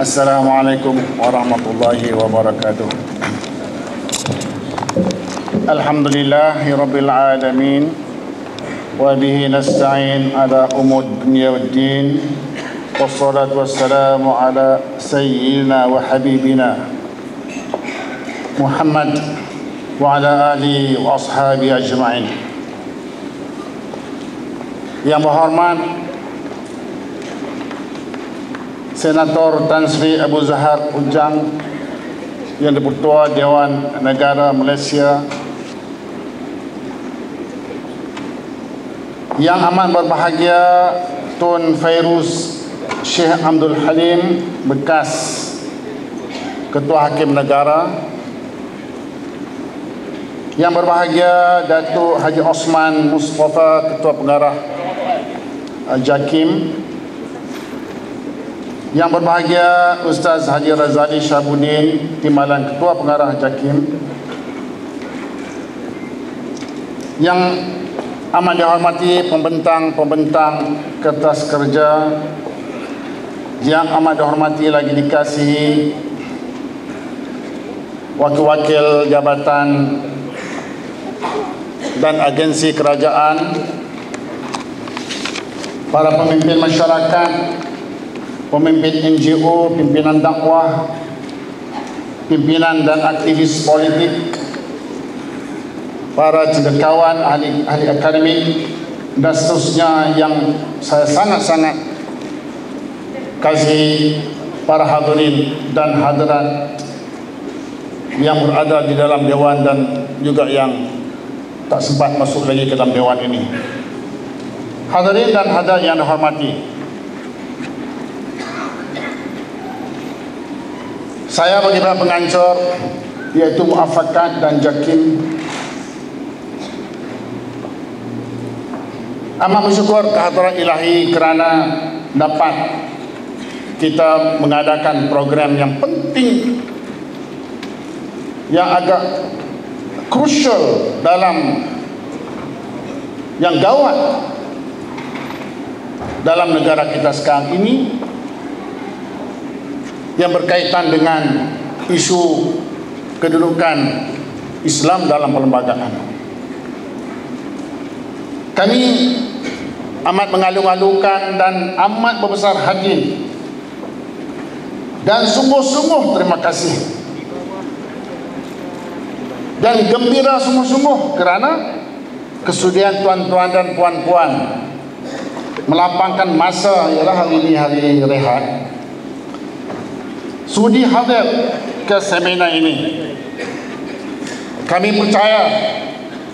Assalamualaikum warahmatullahi wabarakatuh. Alhamdulillahi rabbil alamin, wa bihi nasta'in ala umur dunya waddin, wassalatu wassalamu ala sayyidina wa habibina Muhammad wa ala alihi wa ashabihi ajma'in. Yang berhormat Senator Tan Sri Abu Zahar Ujang, Yang di-Pertua Dewan Negara Malaysia, yang amat berbahagia Tun Fairuz Sheikh Abdul Halim, bekas Ketua Hakim Negara, yang berbahagia Datuk Haji Osman Mustafa, Ketua Pengarah JAKIM, yang berbahagia Ustaz Haji Razali Syabudin, Timbalan Ketua Pengarah JAKIM, yang amat dihormati pembentang-pembentang kertas kerja, yang amat dihormati lagi dikasihi wakil-wakil jabatan dan agensi kerajaan, para pemimpin masyarakat, pemimpin NGO, pimpinan dakwah, pimpinan dan aktivis politik, para cendekiawan, ahli akademik, dan seterusnya yang saya sangat-sangat kasih, para hadirin dan hadirat yang berada di dalam dewan dan juga yang tak sempat masuk lagi ke dalam dewan ini. Hadirin dan hadirat yang dihormati, saya bagi para pengancur, iaitu Muafakat dan JAKIM, amat bersyukur kehadiran ilahi kerana dapat kita mengadakan program yang penting, yang agak crucial dalam, yang gawat dalam negara kita sekarang ini, yang berkaitan dengan isu kedudukan Islam dalam perlembagaan. Kami amat mengalu-alukan dan amat berbesar hati dan sungguh-sungguh terima kasih dan gembira sungguh-sungguh kerana kesudian tuan-tuan dan puan-puan melapangkan masa, ialah hari ini hari rehat, sudi hadir ke seminar ini. Kami percaya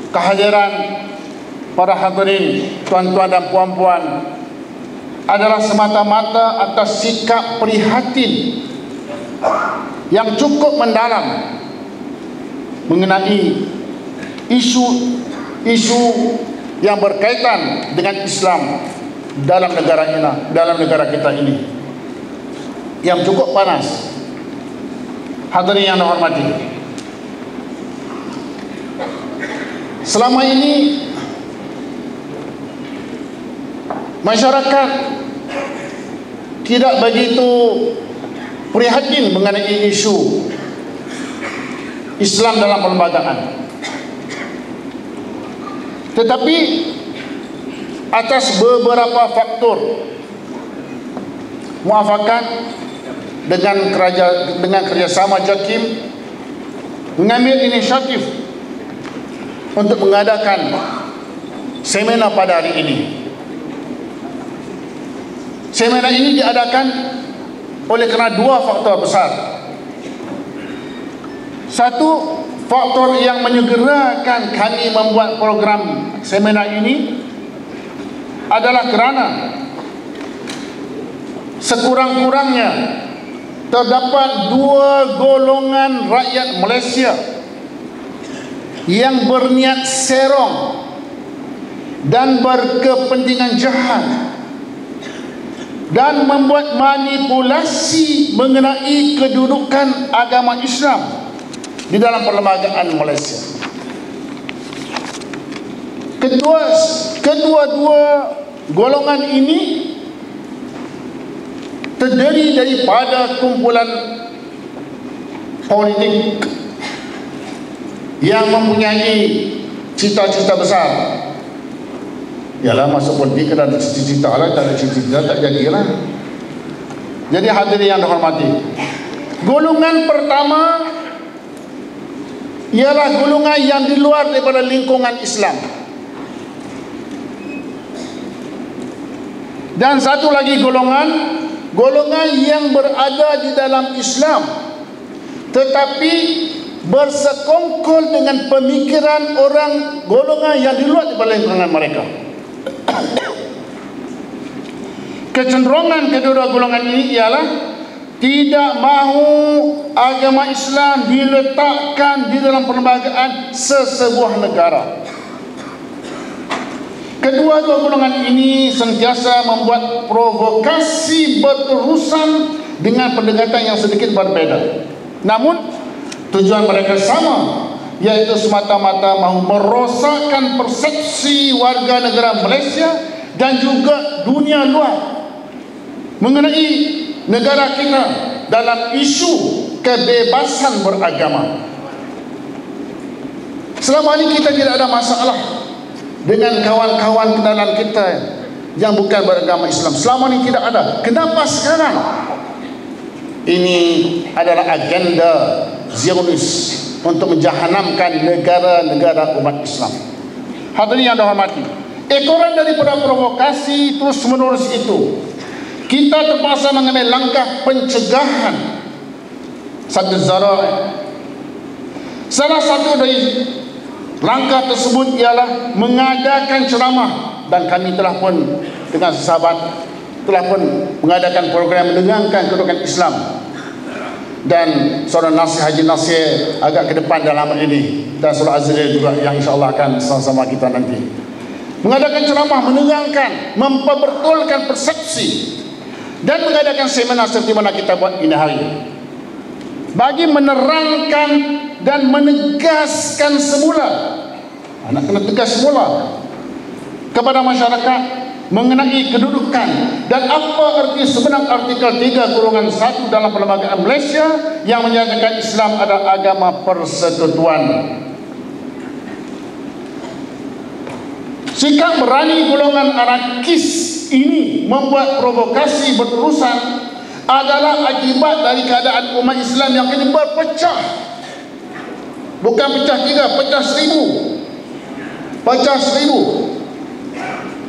kehadiran para hadirin, tuan-tuan dan puan-puan, adalah semata-mata atas sikap prihatin yang cukup mendalam mengenai isu yang berkaitan dengan Islam dalam negara kita ini, yang cukup panas. Hadirin yang dihormati, selama ini masyarakat tidak begitu prihatin mengenai isu Islam dalam perlembagaan. Tetapi atas beberapa faktor, Muafakat dengan kerjasama JAKIM mengambil inisiatif untuk mengadakan seminar pada hari ini. Seminar ini diadakan oleh kerana dua faktor besar. Satu, faktor yang menyegerakan kami membuat program seminar ini adalah kerana sekurang-kurangnya terdapat dua golongan rakyat Malaysia yang berniat serong dan berkepentingan jahat dan membuat manipulasi mengenai kedudukan agama Islam di dalam perlembagaan Malaysia. Kedua-dua golongan ini terdiri daripada kumpulan politik yang mempunyai cita-cita besar. Yalah, masuk politik kena ada cita-cita lah, tak ada cita-cita tak jadilah. Jadi hadirin yang dihormati, golongan pertama ialah golongan yang di luar daripada lingkungan Islam. Dan satu lagi golongan yang berada di dalam Islam tetapi bersekongkol dengan pemikiran orang golongan yang di luar daripada lingkungan mereka. Kecenderungan kedua golongan ini ialah tidak mahu agama Islam diletakkan di dalam perlembagaan sesebuah negara. Kedua-dua golongan ini sentiasa membuat provokasi berterusan dengan pendekatan yang sedikit berbeza. Namun tujuan mereka sama, yaitu semata-mata mahu merosakkan persepsi warga negara Malaysia dan juga dunia luar mengenai negara kita dalam isu kebebasan beragama. Selama ini kita tidak ada masalah dengan kawan-kawan kenalan kita yang bukan beragama Islam. Selama ini tidak ada. Kenapa sekarang? Ini adalah agenda Zionis untuk menjahanamkan negara-negara umat Islam. Hadirin yang dihormati, ekoran daripada provokasi terus-menerus itu, kita terpaksa mengambil langkah pencegahan saddu dzara'i. Salah satu dari langkah tersebut ialah mengadakan ceramah, dan kami telah pun dengan sahabat telah pun mengadakan program menegangkan kedudukan Islam, dan saudara Nasir Haji Nasir agak ke depan dalam ini, dan saudara Azril juga yang insyaAllah akan sama-sama kita nanti mengadakan ceramah, menegangkan, memperbetulkan persepsi, dan mengadakan seminar seperti mana kita buat ini hari bagi menerangkan dan menegaskan semula, nak kena tegas semula kepada masyarakat mengenai kedudukan dan apa arti sebenar artikel 3-1 dalam Perlembagaan Malaysia yang menyatakan Islam adalah agama persekutuan. Sikap berani golongan anarkis ini membuat provokasi berterusan adalah akibat dari keadaan umat Islam yang kini berpecah. Bukan pecah 3, pecah 1000. Pecah 1000.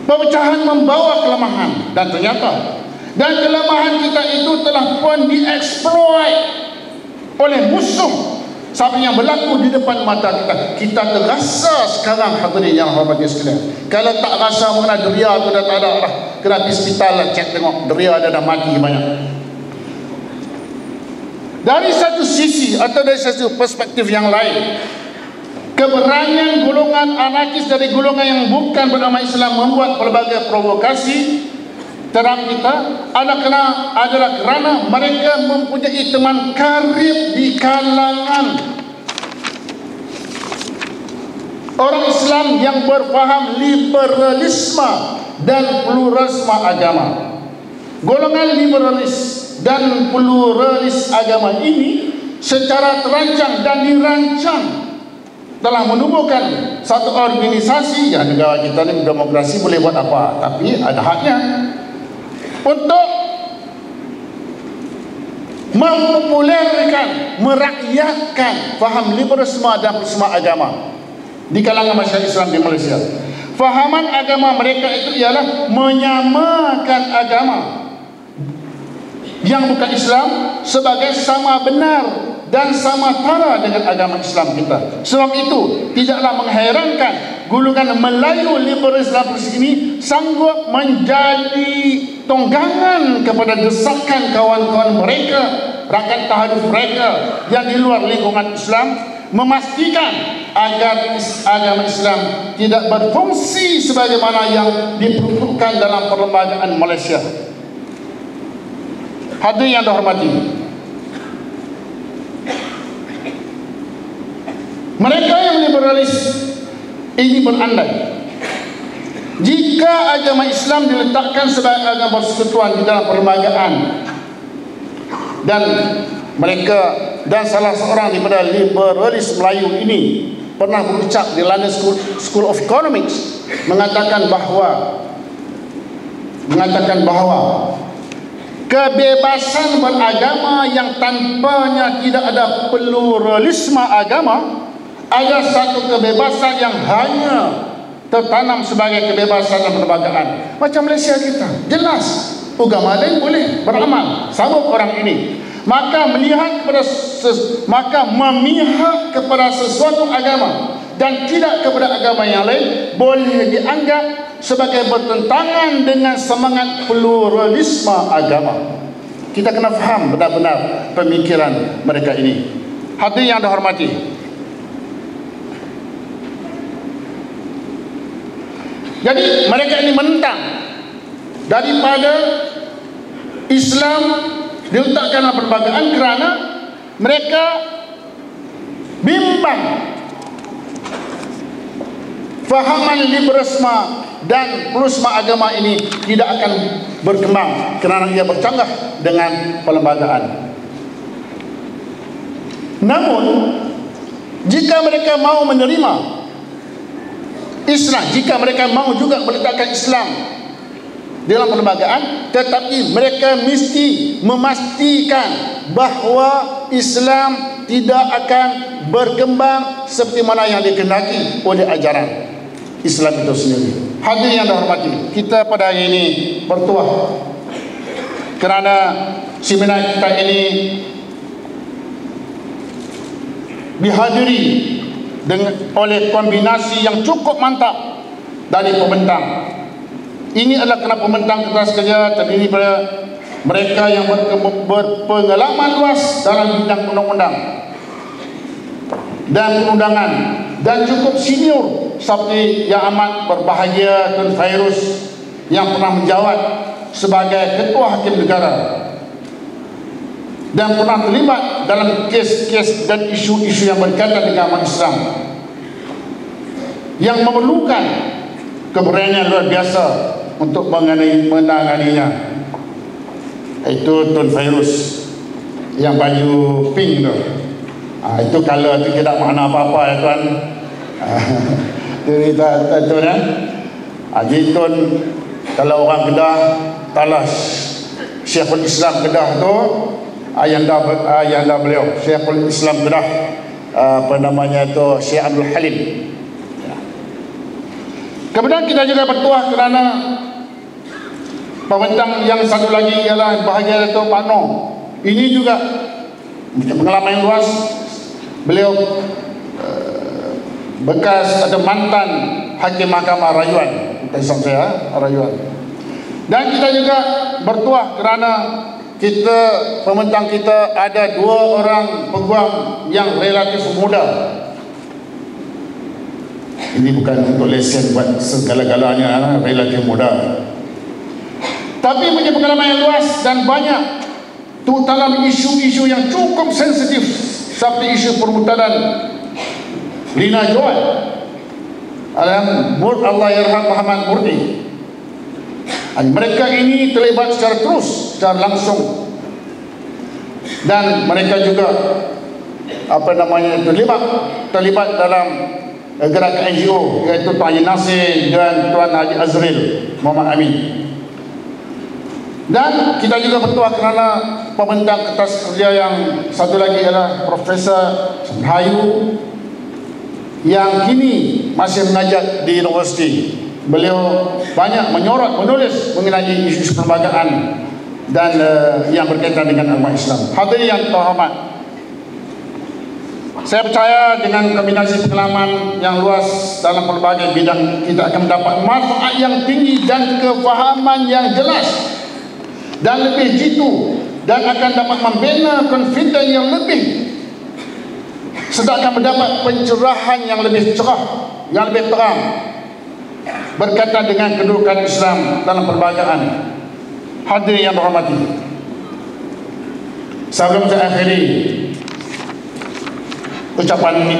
Pepecahan membawa kelemahan, dan ternyata kelemahan kita itu telah pun dieksploit oleh musuh sampai yang berlaku di depan mata kita. Kita terasa sekarang, hadirin yang hormat sekalian. Kalau tak rasa mengenai deria tu dah tak ada lah, kena pergi hospital lah, cek tengok deria dah mati banyak. Dari satu sisi atau dari satu perspektif yang lain, keberanian golongan anarkis dari golongan yang bukan beragama Islam membuat pelbagai provokasi terhadap kita adalah kerana mereka mempunyai teman karib di kalangan orang Islam yang berfaham liberalisme dan pluralisme agama. Golongan liberalis dan pluralis agama ini secara terancang dan dirancang telah menubuhkan satu organisasi. Ya, negara kita ni demokrasi boleh buat apa, tapi ada haknya untuk mempopulerkan, merakyatkan faham liberalisme dan pluralisme agama di kalangan masyarakat Islam di Malaysia. Fahaman agama mereka itu ialah menyamakan agama yang bukan Islam sebagai sama benar dan sama tara dengan agama Islam kita. Sebab itu tidaklah mengherankan golongan Melayu liberalis ini sanggup menjadi tonggangan kepada desakan kawan-kawan mereka, rakan tahduf mereka yang di luar lingkungan Islam, memastikan agar agama Islam tidak berfungsi sebagaimana yang diperuntukkan dalam perlembagaan Malaysia. Hadirin yang dihormati, mereka yang liberalis ini berandai jika agama Islam diletakkan sebagai agama persekutuan di dalam perlembagaan, Dan mereka dan salah seorang daripada liberalis Melayu ini pernah berucap di London School of Economics mengatakan bahawa kebebasan beragama yang tanpanya tidak ada pluralisme agama adalah satu kebebasan yang hanya tertanam sebagai kebebasan dan perlembagaan. Macam Malaysia kita, jelas agama lain boleh beramal sama orang ini. Maka memihak kepada sesuatu agama dan tidak kepada agama yang lain boleh dianggap sebagai bertentangan dengan semangat pluralisme agama. Kita kena faham benar-benar pemikiran mereka ini. Hadirin yang dihormati, jadi mereka ini menentang daripada Islam diletakkan dalam perlembagaan kerana mereka bimbang fahaman liberalisme dan pluralisme agama ini tidak akan berkembang kerana ia bercanggah dengan perlembagaan. Namun jika mereka mau menerima Islam, jika mereka mau juga meletakkan Islam dalam perlembagaan, tetapi mereka mesti memastikan bahawa Islam tidak akan berkembang seperti mana yang dikehendaki oleh ajaran Islam itu sendiri. Hadirin yang dihormati, kita pada hari ini bertuah kerana seminar kita ini dihadiri oleh kombinasi yang cukup mantap dari pembentang. Ini adalah kerana pembentang keras kerja terdiri pada mereka yang berpengalaman luas dalam bidang undang-undang dan perundangan dan cukup senior seperti Yang Amat Berbahagia Tun Fairuz yang pernah menjawat sebagai Ketua Hakim Negara dan pernah terlibat dalam kes-kes dan isu-isu yang berkaitan dengan agama Islam yang memerlukan keberanian luar biasa untuk menanganinya. Itu Tun Fairuz yang baju pink tu. Itu color tu tidak makna apa-apa ya tuan. Itu kan. Haji Tun, kalau orang Kedah talas Syekhul Islam Kedah tu, ayahanda beliau Syekhul Islam Kedah, apa namanya tu, Syekh Abdul Halim. Kemudian kita juga bertuah kerana pembentang yang satu lagi ialah bahagia Dato' Pak Noh. Ini juga pengalaman yang luas. Beliau bekas atau mantan Hakim Mahkamah Rayuan, Islam saya Rayuan. Dan kita juga bertuah kerana kita pembentang kita ada 2 orang peguam yang relatif muda. Ini bukan untuk lesen buat segala-galanya, relatif muda, tapi punya pengalaman yang luas dan banyak, terutama isu-isu yang cukup sensitif seperti isu permutadan Lina Joan, Allah Yarham Muhammad Murni. Mereka ini terlibat secara terus, secara langsung, dan mereka juga terlibat dalam gerakan NGO iaitu Tuan Haji Nasir dan Tuan Haji Azril Muhammad Amin. Dan kita juga bertuah kerana pembentang kertas kerja yang satu lagi adalah Profesor Hayu yang kini masih mengajar di universiti. Beliau banyak menulis mengenai isu perlembagaan dan yang berkaitan dengan agama Islam. Hadirin yang terhormat, saya percaya dengan kombinasi pengalaman yang luas dalam pelbagai bidang, kita akan mendapat manfaat yang tinggi dan kefahaman yang jelas dan lebih jitu, dan akan dapat membina confidence yang lebih, serta akan mendapat pencerahan yang lebih cerah, yang lebih terang berkaitan dengan kedudukan Islam dalam perlembagaan. Hadirin yang berhormati, sebelum saya akhiri ucapan ini,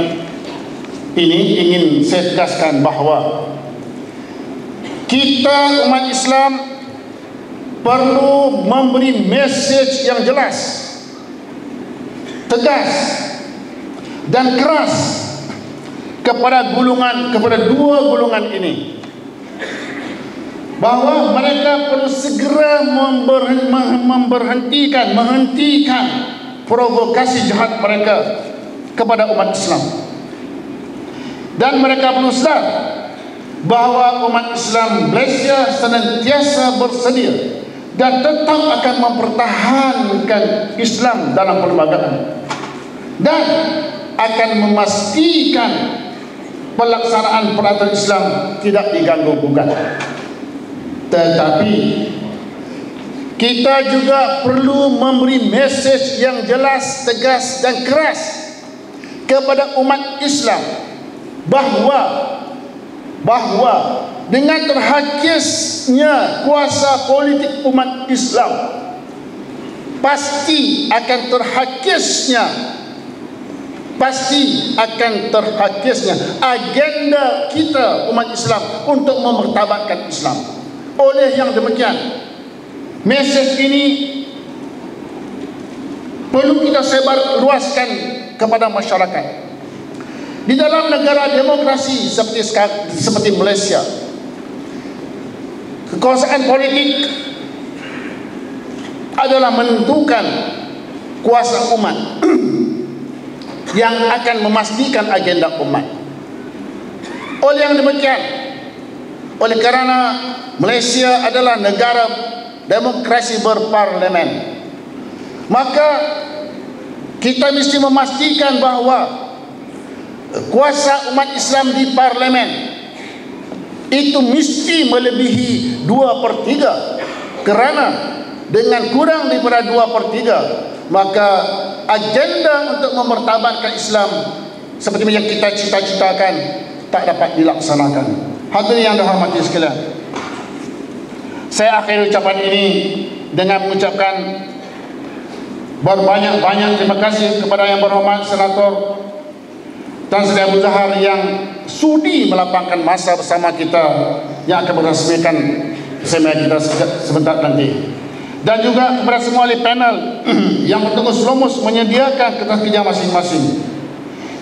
ingin saya tegaskan bahawa kita umat Islam perlu memberi mesej yang jelas tegas dan keras kepada dua golongan ini, bahawa mereka perlu segera menghentikan provokasi jahat mereka kepada umat Islam. Dan mereka perlu sadar bahawa umat Islam Malaysia senantiasa bersedia dan tetap akan mempertahankan Islam dalam perlembagaan dan akan memastikan pelaksanaan peraturan Islam tidak diganggu gugat. Tetapi kita juga perlu memberi mesej yang jelas, tegas dan keras kepada umat Islam bahawa dengan terhakisnya kuasa politik umat Islam, pasti akan terhakisnya agenda kita umat Islam untuk memertabatkan Islam. Oleh yang demikian, mesej ini perlu kita sebar luaskan kepada masyarakat. Di dalam negara demokrasi seperti Malaysia, kekuasaan politik adalah menentukan kuasa umat yang akan memastikan agenda umat. Oleh yang demikian, oleh kerana Malaysia adalah negara demokrasi berparlimen, maka kita mesti memastikan bahawa kuasa umat Islam di parlimen itu mesti melebihi 2/3, kerana dengan kurang daripada 2/3 maka agenda untuk memertabatkan Islam seperti yang kita cita-citakan tak dapat dilaksanakan. Hadirin yang dirahmati sekalian, saya akhiri ucapan ini dengan mengucapkan berbanyak-banyak terima kasih kepada Yang Berhormat Senator Tan Sri Abu Zahar yang sudi melapangkan masa bersama kita yang akan merasmikan seminar kita sebentar nanti. Dan juga kepada semua ahli panel yang bertugas lumus menyediakan kertas kerja masing-masing.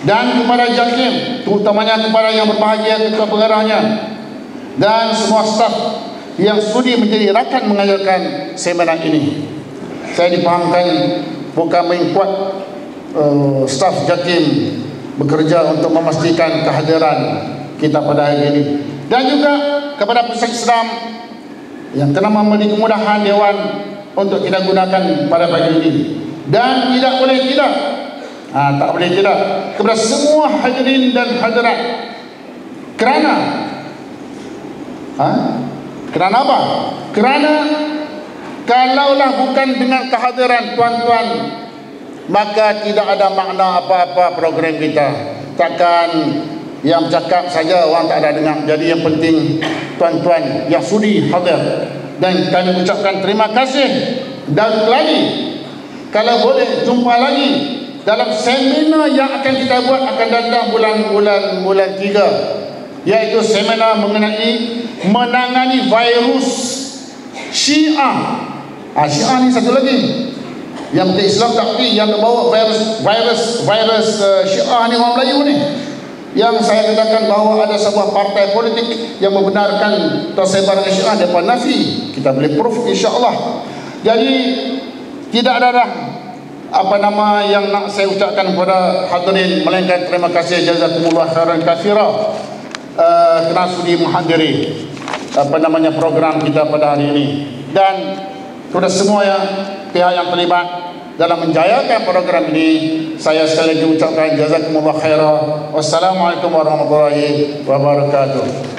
Dan kepada JAKIM, terutamanya kepada yang berbahagia ketua pengarahnya dan semua staf yang sudi menjadi rakan mengajarkan seminar ini. Saya dipahamkan bukan mengikuat staf JAKIM bekerja untuk memastikan kehadiran kita pada hari ini. Dan juga kepada pusat Islam yang telah memberi kemudahan Dewan untuk kita gunakan pada pagi ini. Dan tak boleh tidak kepada semua hadirin dan hadirat, kerana apa? Kerana kalaulah bukan dengan kehadiran tuan-tuan, maka tidak ada makna apa-apa program kita. Takkan yang bercakap saja orang tak ada dengar. Jadi yang penting tuan-tuan yang sudi hadir, dan kami ucapkan terima kasih. Dan lagi, kalau boleh jumpa lagi dalam seminar yang akan kita buat akan datang bulan 3, iaitu seminar mengenai menangani virus Syiah. Syiah ni satu lagi yang bukan Islam tapi yang membawa virus Syiah ni, orang Melayu ni, yang saya katakan bahawa ada sebuah partai politik yang membenarkan tersebaran Syiah, mereka nafi. Kita boleh proof insya-Allah. Jadi tidak ada yang nak saya ucapkan kepada hadirin, melainkan terima kasih, jazakumullah khairan katsira kerana sudi menghadiri program kita pada hari ini. Dan kepada semua pihak yang terlibat dalam menjayakan program ini, saya sekali lagi ucapkan jazakumullah khairan. Wassalamualaikum warahmatullahi wabarakatuh.